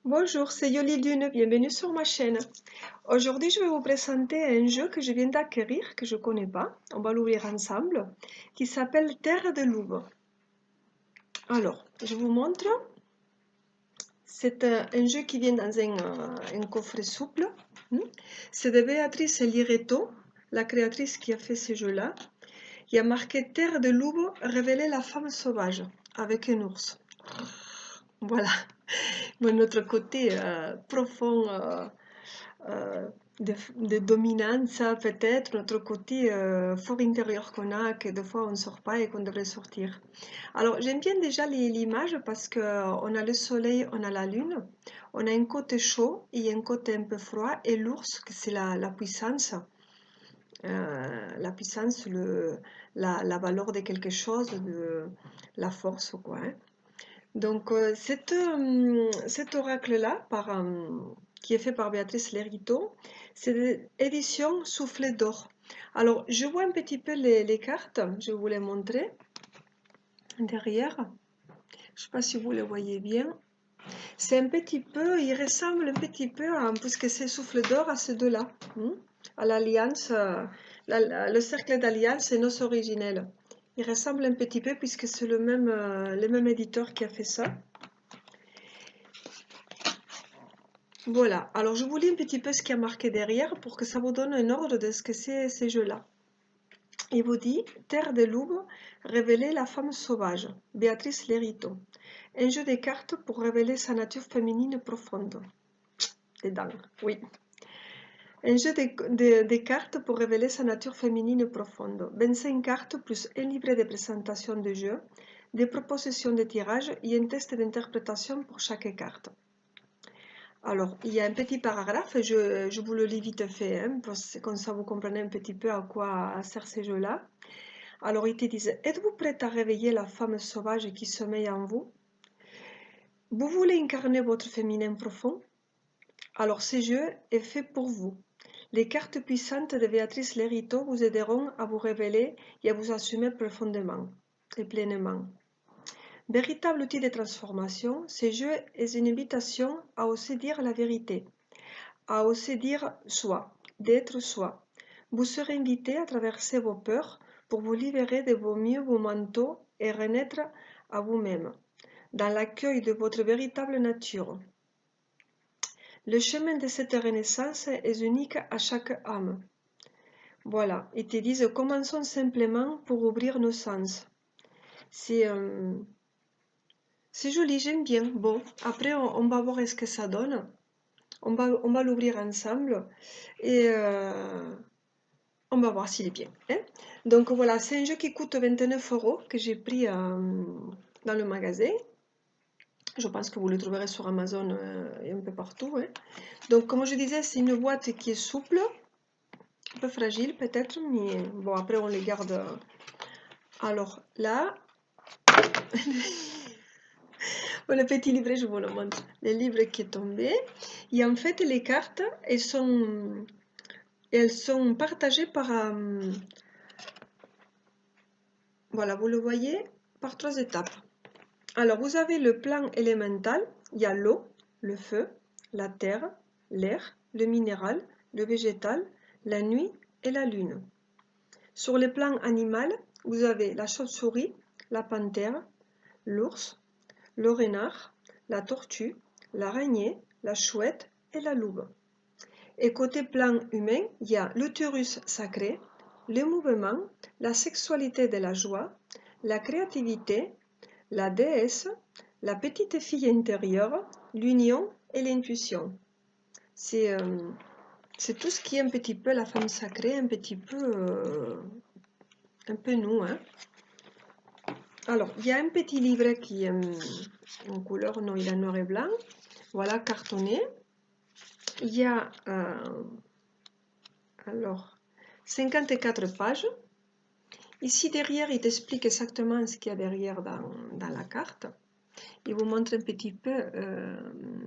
Bonjour, c'est Yoli Dune, bienvenue sur ma chaîne. Aujourd'hui, je vais vous présenter un jeu que je viens d'acquérir, que je ne connais pas. On va l'ouvrir ensemble, qui s'appelle Terre de Louve. Alors, je vous montre. C'est un jeu qui vient dans un coffret souple. C'est de Béatrice Liretto, la créatrice qui a fait ce jeu-là. Il y a marqué Terre de Louve, révéler la femme sauvage, avec un ours. Voilà. Mais notre côté profond de dominance, peut-être, notre côté fort intérieur qu'on a, que des fois on ne sort pas et qu'on devrait sortir. Alors, j'aime bien déjà l'image parce qu'on a le soleil, on a la lune, on a un côté chaud et un côté un peu froid, et l'ours, c'est la puissance. La puissance, la valeur de quelque chose, de la force, quoi. Hein. Donc, cet oracle-là, qui est fait par Béatrice Lerito, c'est l'édition Soufflet d'or. Alors, je vois un petit peu les cartes, je vais vous les montrer derrière. Je ne sais pas si vous les voyez bien. C'est un petit peu, il ressemble un petit peu, puisque c'est Souffle d'or, à ces deux-là, à l'Alliance, le cercle d'Alliance et Noces originelles. Il ressemble un petit peu puisque c'est le même éditeur qui a fait ça. Voilà, alors je vous lis un petit peu ce qui a marqué derrière pour que ça vous donne un ordre de ce que c'est ces jeux-là. Il vous dit Terre de Louve, révéler la femme sauvage, Béatrice Lerito. Un jeu de cartes pour révéler sa nature féminine profonde. Dedans, oui. Un jeu de cartes pour révéler sa nature féminine profonde. 25 cartes plus un livret de présentation de jeu, des propositions de tirage et un test d'interprétation pour chaque carte. Alors, il y a un petit paragraphe, je vous le lis vite fait, hein, comme ça vous comprenez un petit peu à quoi sert ces jeux-là. Alors, ils te disent, êtes-vous prête à réveiller la femme sauvage qui sommeille en vous? Vous voulez incarner votre féminin profond? Alors, ce jeu est fait pour vous. Les cartes puissantes de Béatrice Lerito vous aideront à vous révéler et à vous assumer profondément et pleinement. Véritable outil de transformation, ce jeu est une invitation à oser dire la vérité, à oser dire soi, d'être soi. Vous serez invité à traverser vos peurs pour vous libérer de vos mieux vos manteaux et renaître à vous-même, dans l'accueil de votre véritable nature. Le chemin de cette renaissance est unique à chaque âme. Voilà, ils te disent commençons simplement pour ouvrir nos sens. C'est joli, j'aime bien. Bon, après on va voir ce que ça donne. On va l'ouvrir ensemble et on va voir s'il est bien. Hein. Donc voilà, c'est un jeu qui coûte 29 € que j'ai pris dans le magasin. Je pense que vous le trouverez sur Amazon et un peu partout. Hein. Donc comme je disais, c'est une boîte qui est souple, un peu fragile peut-être, mais bon, après on les garde. Alors là, le petit livret, je vous le montre. Le livre qui est tombé. Et en fait, les cartes, elles sont partagées par... voilà, vous le voyez, par 3 étapes. Alors, vous avez le plan élémental. Il y a l'eau, le feu, la terre, l'air, le minéral, le végétal, la nuit et la lune. Sur le plan animal, vous avez la chauve-souris, la panthère, l'ours, le renard, la tortue, l'araignée, la chouette et la louve. Et côté plan humain, il y a l'utérus sacré, le mouvement, la sexualité de la joie, la créativité, la déesse, la petite fille intérieure, l'union et l'intuition. C'est tout ce qui est un petit peu la femme sacrée, un peu nous. Hein. Alors, il y a un petit livret qui est en couleur, non, il est noir et blanc. Voilà, cartonné. Il y a alors 54 pages. Ici derrière, il t'explique exactement ce qu'il y a derrière dans la carte. Il vous montre un petit peu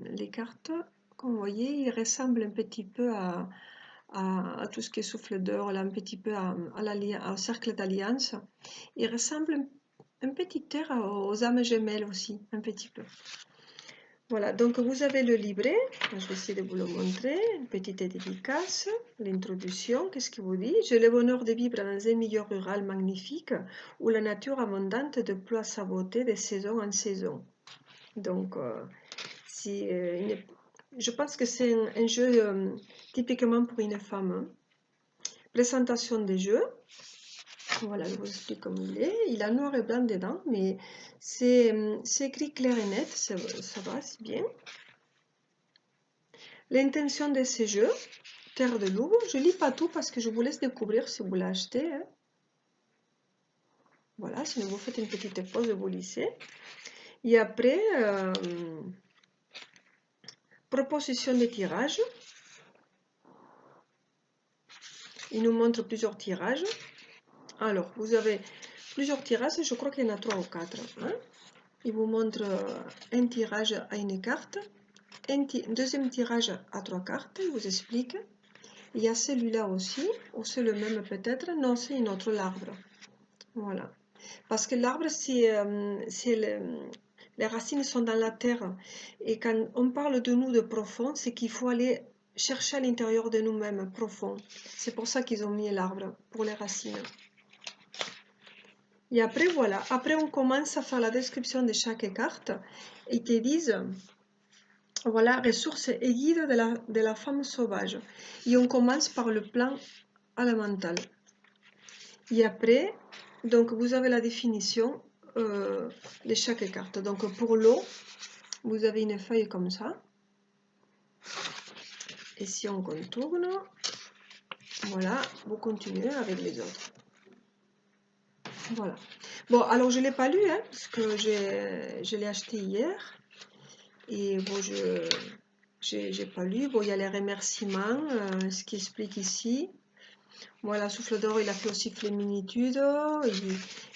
les cartes. Comme vous voyez, il ressemble un petit peu à tout ce qui est souffle d'or, un petit peu au cercle d'alliance. Il ressemble un petit air aux âmes gemelles aussi, un petit peu. Voilà, donc vous avez le livret, je vais essayer de vous le montrer, une petite dédicace, l'introduction, qu'est-ce qu'il vous dit? J'ai le bonheur de vivre dans un milieu rural magnifique où la nature abondante déploie sa beauté de saison en saison. Donc, je pense que c'est un jeu typiquement pour une femme. Hein. Présentation des jeux. Voilà, je vous explique comme il est. Il a noir et blanc dedans, mais c'est écrit clair et net, ça va, c'est bien. L'intention de ces jeux, Terre de Loup, je ne lis pas tout parce que je vous laisse découvrir si vous l'achetez. Hein. Voilà, sinon vous faites une petite pause et vous lisez. Et après, proposition de tirage. Il nous montre plusieurs tirages. Alors, vous avez plusieurs tirages, je crois qu'il y en a 3 ou 4. Hein. Il vous montre un tirage à une carte, un deuxième tirage à 3 cartes, il vous explique. Il y a celui-là aussi, ou c'est le même peut-être, non, c'est une autre, l'arbre. Voilà. Parce que l'arbre, les racines sont dans la terre. Et quand on parle de nous de profond, c'est qu'il faut aller chercher à l'intérieur de nous-mêmes, profond. C'est pour ça qu'ils ont mis l'arbre, pour les racines. Et après, voilà. Après, on commence à faire la description de chaque carte. Ils te disent, voilà, ressources et guides de la femme sauvage. Et on commence par le plan élémental. Et après, donc vous avez la définition de chaque carte. Donc pour l'eau, vous avez une feuille comme ça. Et si on contourne, voilà, vous continuez avec les autres. Voilà. Bon, alors je ne l'ai pas lu, hein, parce que je l'ai acheté hier. Et bon, j'ai pas lu. Bon, il y a les remerciements, ce qui explique ici. Voilà, Souffle d'or, il a fait aussi Fléminitude.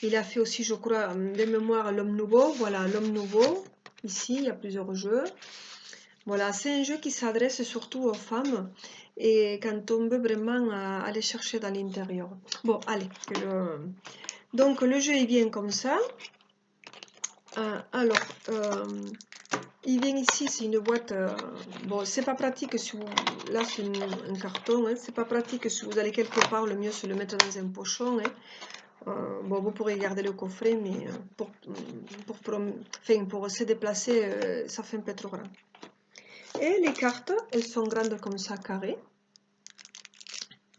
Il a fait aussi, je crois, de mémoire, L'Homme Nouveau. Voilà, L'Homme Nouveau. Ici, il y a plusieurs jeux. Voilà, c'est un jeu qui s'adresse surtout aux femmes et quand on veut vraiment aller chercher dans l'intérieur. Bon, allez. Donc, le jeu, il vient comme ça. Alors, il vient ici, c'est une boîte. Bon, c'est pas pratique si vous. Là, c'est un carton. Hein, c'est pas pratique si vous allez quelque part. Le mieux, c'est le mettre dans un pochon. Hein. Bon, vous pourrez garder le coffret, mais pour se déplacer, ça fait un peu trop grand. Et les cartes, elles sont grandes comme ça, carrées.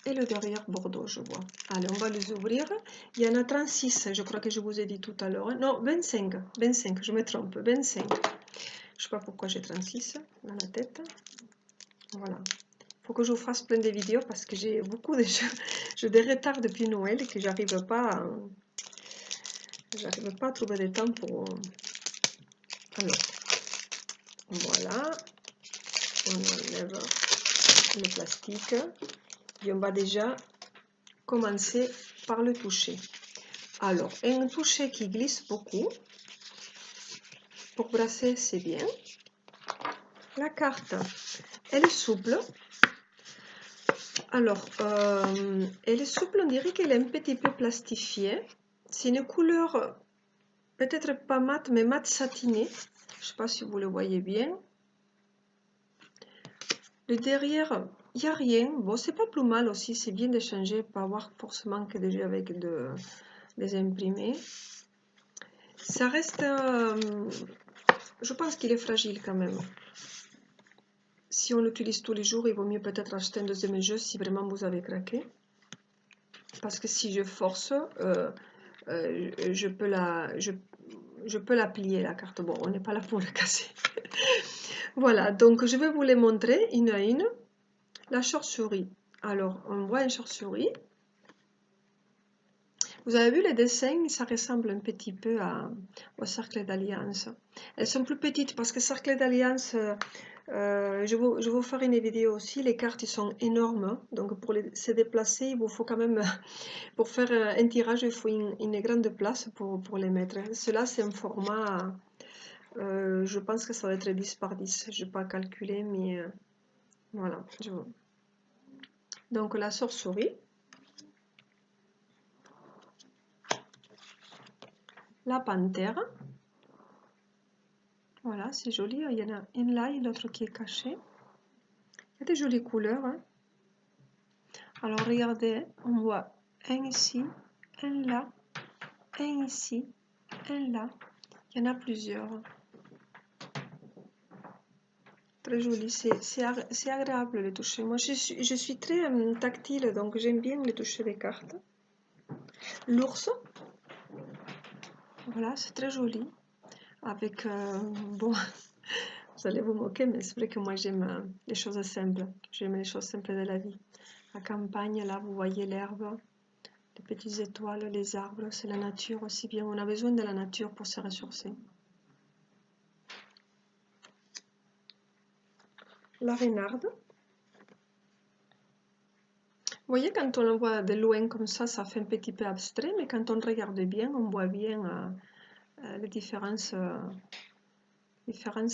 Et le derrière bordeaux, je vois. Allez, on va les ouvrir. Il y en a 36, je crois que je vous ai dit tout à l'heure. Hein. Non, 25, je me trompe, 25. Je ne sais pas pourquoi j'ai 36 dans la tête. Voilà. Il faut que je vous fasse plein de vidéos parce que j'ai beaucoup de jeux. J'ai des retards depuis Noël et que j'arrive pas à trouver des temps pour... Alors, voilà. On enlève le plastique. Et on va déjà commencer par le toucher. Alors, un toucher qui glisse beaucoup. Pour brasser, c'est bien. La carte, elle est souple. Alors, elle est souple, on dirait qu'elle est un petit peu plastifiée. C'est une couleur peut-être pas mate, mais mate satiné. Je ne sais pas si vous le voyez bien. Le derrière, il n'y a rien. Bon, c'est pas plus mal aussi, c'est bien de changer, pas avoir forcément que des jeux avec des imprimés. Ça reste, je pense qu'il est fragile quand même. Si on l'utilise tous les jours, il vaut mieux peut-être acheter un deuxième jeu si vraiment vous avez craqué. Parce que si je force, je peux la plier, la carte. Bon, on n'est pas là pour la casser. Voilà, donc je vais vous les montrer une à une. La chauve-souris. Alors, on voit une chauve-souris. Vous avez vu les dessins, ça ressemble un petit peu au cercle d'alliance. Elles sont plus petites parce que cercle d'alliance, je vais vous faire une vidéo aussi. Les cartes sont énormes, donc pour se déplacer, il vous faut quand même, pour faire un tirage, il faut une grande place pour les mettre. Cela, c'est un format, je pense que ça va être 10 par 10. Je n'ai pas calculé, mais voilà. Donc la chauve-souris. La panthère, voilà, Voilà, c'est joli. Il y en a une là et l'autre qui est cachée. Il y a des jolies couleurs. Hein. Alors regardez, on voit un ici, un là, un ici, un là. Il y en a plusieurs. Très joli, c'est agréable les toucher. Moi je suis très tactile, donc j'aime bien les toucher des cartes. L'ours, voilà, c'est très joli. Avec, bon, vous allez vous moquer, mais c'est vrai que moi j'aime les choses simples. J'aime les choses simples de la vie. La campagne, là, vous voyez l'herbe, les petites étoiles, les arbres, c'est la nature aussi bien. On a besoin de la nature pour se ressourcer. La renarde. Vous voyez, quand on le voit de loin comme ça fait un petit peu abstrait, mais quand on regarde bien, on voit bien les différentes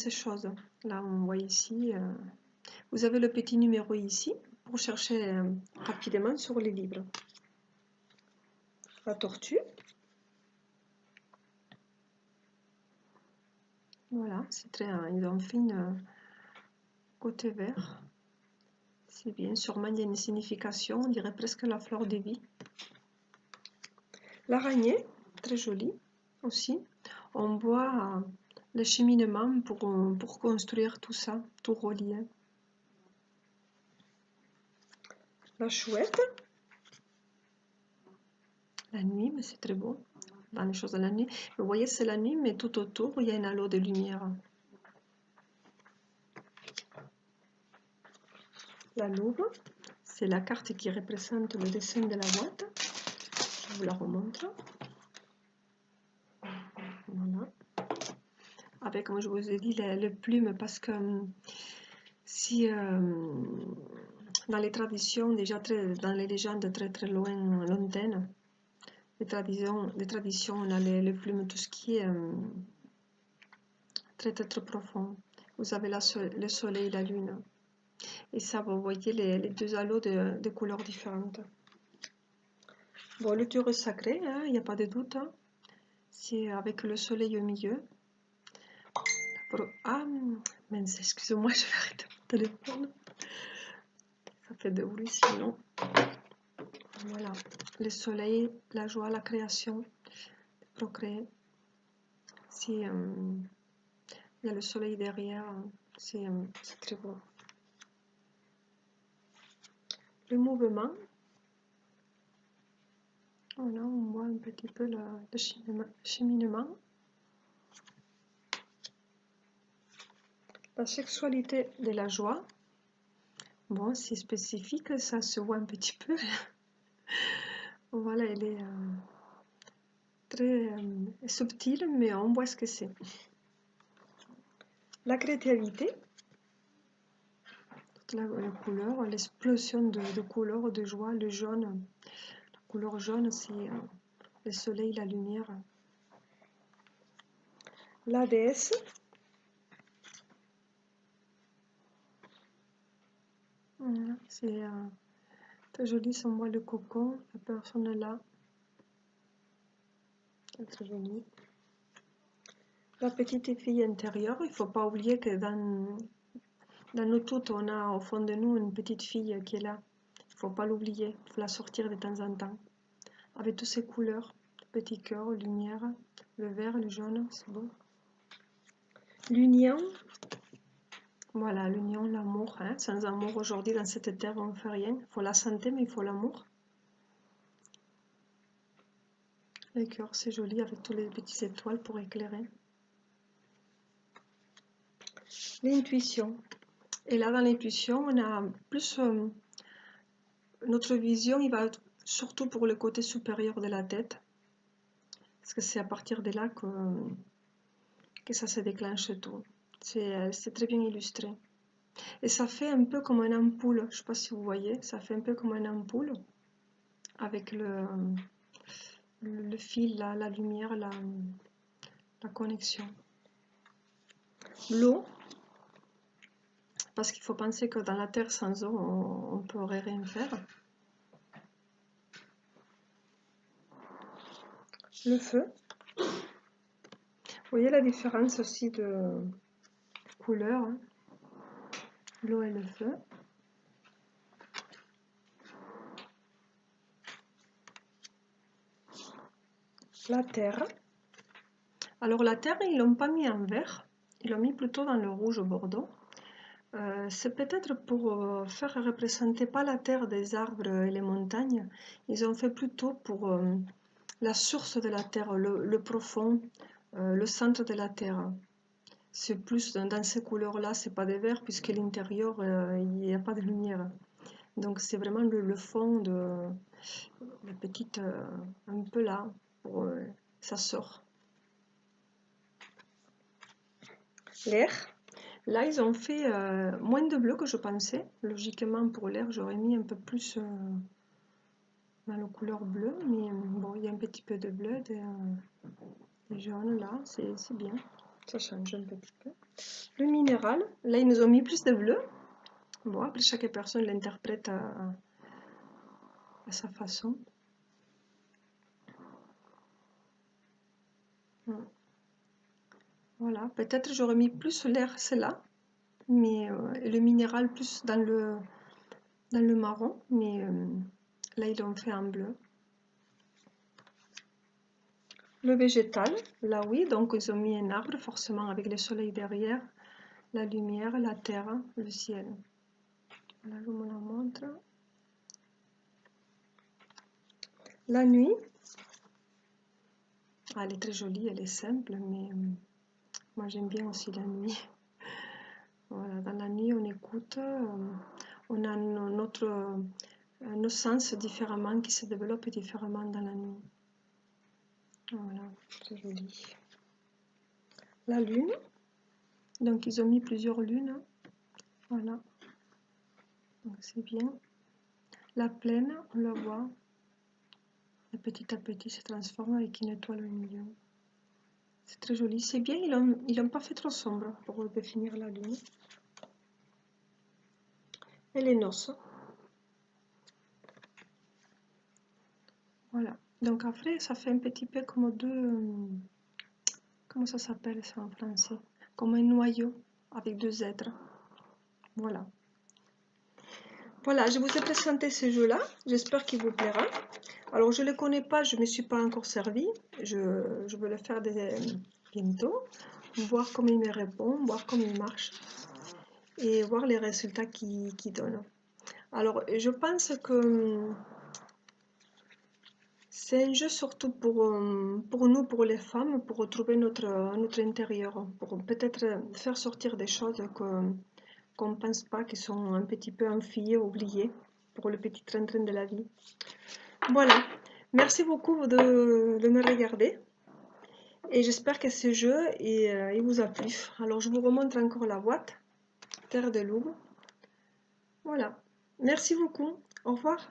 choses. Là, on voit ici, vous avez le petit numéro ici pour chercher rapidement sur les livres. La tortue. Voilà, c'est très, ils ont fait une côté vert. C'est bien, sûrement il y a une signification, on dirait presque la fleur de vie. L'araignée, très jolie aussi. On voit le cheminement pour construire tout ça, tout relié. La chouette. La nuit, mais c'est très beau. Dans les choses de la nuit. Vous voyez, c'est la nuit, mais tout autour, il y a un halo de lumière. La louve, c'est la carte qui représente le dessin de la boîte. Je vous la remontre. Voilà. Avec, comme je vous ai dit, les plumes, parce que si dans les traditions, déjà dans les légendes très lointaines, les traditions, on a les plumes, tout ce qui est très profond. Vous avez le soleil et la lune. Et ça, vous voyez les deux halos de couleurs différentes. Bon, le tour sacré, il n'y a pas de doute. Hein. C'est avec le soleil au milieu. Ah, mince, excusez-moi, je vais arrêter mon téléphone. Ça fait de bruit sinon. Voilà, le soleil, la joie, la création, procréer. Si il y a le soleil derrière, c'est très beau. Le mouvement. Voilà, on voit un petit peu le cheminement. La sexualité de la joie. Bon, c'est spécifique, ça se voit un petit peu. Voilà, elle est très subtile, mais on voit ce que c'est. La créativité. Toute la couleur, l'explosion de couleurs, de joie, le jaune. La couleur jaune, c'est le soleil, la lumière. La déesse. Voilà, c'est très joli, ça voit le cocon, la personne là. C'est très joli. La petite fille intérieure, il ne faut pas oublier que dans nous toutes, on a au fond de nous une petite fille qui est là. Il ne faut pas l'oublier, il faut la sortir de temps en temps. Avec toutes ces couleurs, petit cœur, lumière, le vert, le jaune, c'est beau. L'union, voilà, l'union, l'amour. Hein. Sans amour aujourd'hui, dans cette terre, on ne fait rien. Il faut la santé, mais il faut l'amour. Le cœur, c'est joli avec toutes les petites étoiles pour éclairer. L'intuition. Et là, dans l'intuition, on a plus... notre vision, il va être surtout pour le côté supérieur de la tête. Parce que c'est à partir de là que ça se déclenche tout. C'est très bien illustré. Et ça fait un peu comme une ampoule. Je ne sais pas si vous voyez. Ça fait un peu comme une ampoule. Avec le fil, la lumière, la connexion. L'eau. Parce qu'il faut penser que dans la terre sans eau, on ne pourrait rien faire. Le feu. Vous voyez la différence aussi de couleurs, hein. L'eau et le feu. La terre. Alors la terre, ils l'ont pas mis en vert, ils l'ont mis plutôt dans le rouge bordeaux. C'est peut-être pour faire représenter pas la terre des arbres et les montagnes, ils ont fait plutôt pour la source de la terre, le profond, le centre de la terre. C'est plus dans ces couleurs-là, c'est pas des verts puisque à l'intérieur il n'y a pas de lumière. Donc c'est vraiment le fond de la petite, un peu là, pour, ça sort. L'air. Là, ils ont fait moins de bleu que je pensais. Logiquement, pour l'air, j'aurais mis un peu plus dans la couleur bleue. Mais bon, il y a un petit peu de bleu, de jaune là. C'est bien. Ça change un petit peu. Le minéral. Là, ils nous ont mis plus de bleu. Bon, après, chaque personne l'interprète à sa façon. Voilà. Peut-être j'aurais mis plus l'air, c'est là. Mais le minéral plus dans le marron. Mais là, ils l'ont fait en bleu. Le végétal, là oui, donc ils ont mis un arbre forcément avec le soleil derrière, la lumière, la terre, le ciel. Là, je vous la montre. La nuit, elle est très jolie, elle est simple, mais moi j'aime bien aussi la nuit. Voilà, dans la nuit on écoute, on a nos sens différemment qui se développent différemment dans la nuit. Voilà, très joli. La lune, donc ils ont mis plusieurs lunes, voilà, donc c'est bien. La plaine, on la voit, et petit à petit se transforme avec une étoile au milieu. C'est très joli, c'est bien, ils l'ont pas fait trop sombre pour définir la lune. Et les noces. Voilà, donc après ça fait un petit peu comme deux... Comment ça s'appelle ça en français? Comme un noyau avec deux êtres. Voilà. Voilà, je vous ai présenté ce jeu-là, j'espère qu'il vous plaira. Alors je ne le connais pas, je ne me suis pas encore servi, je vais le faire bientôt, voir comment il me répond, voir comment il marche et voir les résultats qu'il donne. Alors je pense que c'est un jeu surtout pour nous, pour les femmes, pour retrouver notre intérieur, pour peut-être faire sortir des choses qu'on ne pense pas, qui sont un petit peu enfouies, oubliées pour le petit train-train de la vie. Voilà, merci beaucoup de me regarder et j'espère que ce jeu il vous a plu. Alors je vous remontre encore la boîte, Terre de Loup. Voilà, merci beaucoup, au revoir.